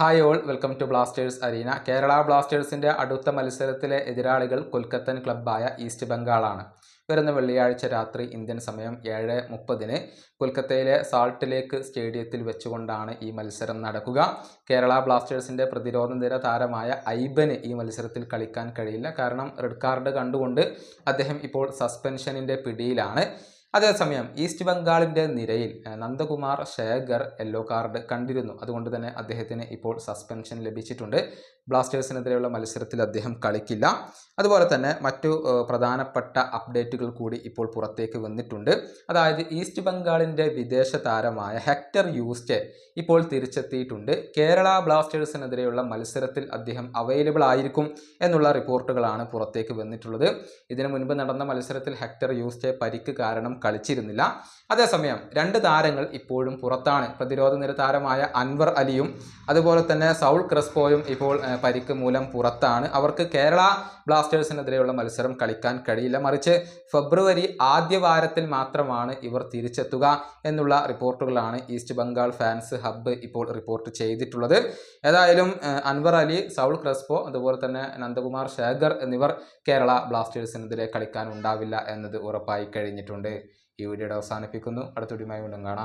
Hi all, welcome to Blasters arena. Kerala ബ്ലാസ്റ്റേഴ്സിന്റെ അടുത്ത മത്സരത്തിലെ എതിരാളികൾ കൊൽക്കത്തൻ ക്ലബ്ബായ ഈസ്റ്റ് ബംഗാളാണ്. വരുന്ന വെള്ളിയാഴ്ച രാത്രി ഇന്ത്യൻ സമയം 7:30 കൊൽക്കത്തയിലെ സാൾട്ട് ലേക്ക് സ്റ്റേഡിയത്തിൽ വെച്ചുകൊണ്ടാണ് ഈ മത്സരം നടക്കുക. കേരള ബ്ലാസ്റ്റേഴ്സിന്റെ പ്രതിരോധ നിര താരമായ ഐബന് ഈ മത്സരത്തിൽ കളിക്കാൻ കഴിയില്ല. കാരണം റെഡ് കാർഡ് കണ്ടുകൊണ്ട് അദ്ദേഹം ഇപ്പോൾ സസ്പെൻഷനിന്റെ പിടിയിലാണ്. അതേസമയം ഈസ്റ്റ് ബംഗാളിൻ്റെ നിരയിൽ നന്ദകുമാർ ശേഖർ യെല്ലോ കാർഡ് കണ്ടിരുന്നു. അതുകൊണ്ട് തന്നെ അദ്ദേഹത്തിന് ഇപ്പോൾ സസ്പെൻഷൻ ലഭിച്ചിട്ടുണ്ട്. ബ്ലാസ്റ്റേഴ്സിനെതിരെയുള്ള മത്സരത്തിൽ അദ്ദേഹം കളിക്കില്ല. അതുപോലെ തന്നെ മറ്റു പ്രധാനപ്പെട്ട അപ്ഡേറ്റുകൾ കൂടി ഇപ്പോൾ പുറത്തേക്ക് വന്നിട്ടുണ്ട്. അതായത് ഈസ്റ്റ് ബംഗാളിൻ്റെ വിദേശ താരമായ ഹെക്ടർ യൂസ്റ്റെ ഇപ്പോൾ തിരിച്ചെത്തിയിട്ടുണ്ട്. കേരള ബ്ലാസ്റ്റേഴ്സിനെതിരെയുള്ള മത്സരത്തിൽ അദ്ദേഹം അവൈലബിൾ ആയിരിക്കും എന്നുള്ള റിപ്പോർട്ടുകളാണ് പുറത്തേക്ക് വന്നിട്ടുള്ളത്. ഇതിനു മുൻപ് നടന്ന മത്സരത്തിൽ ഹെക്ടർ യൂസ്റ്റെ പരിക്ക് കാരണം കളിച്ചിരുന്നില്ല. അതേസമയം രണ്ട് താരങ്ങൾ ഇപ്പോഴും പുറത്താണ്. പ്രതിരോധ നിര താരമായ അൻവർ അലിയും അതുപോലെ തന്നെ സൗൾ ക്രെസ്പോയും ഇപ്പോൾ പരിക്ക് മൂലം പുറത്താണ്. അവർക്ക് കേരള ബ്ലാസ്റ്റേഴ്സിനെതിരെയുള്ള മത്സരം കളിക്കാൻ കഴിയില്ല. മറിച്ച് ഫെബ്രുവരി ആദ്യ വാരത്തിൽ മാത്രമാണ് ഇവർ തിരിച്ചെത്തുക എന്നുള്ള റിപ്പോർട്ടുകളാണ് ഈസ്റ്റ് ബംഗാൾ ഫാൻസ് ഹബ്ബ് ഇപ്പോൾ റിപ്പോർട്ട് ചെയ്തിട്ടുള്ളത്. ഏതായാലും അൻവർ അലി, സൗൾ ക്രെസ്പോ അതുപോലെ തന്നെ നന്ദകുമാർ ശേഖർ എന്നിവർ കേരള ബ്ലാസ്റ്റേഴ്സിനെതിരെ കളിക്കാൻ ഉണ്ടാവില്ല എന്നത് ഉറപ്പായി കഴിഞ്ഞിട്ടുണ്ട്. ഈ വീഡിയോയുടെ അവസാനിപ്പിക്കുന്നു. അടുത്ത വീഡിയോയുമായി വീണ്ടും കാണാം.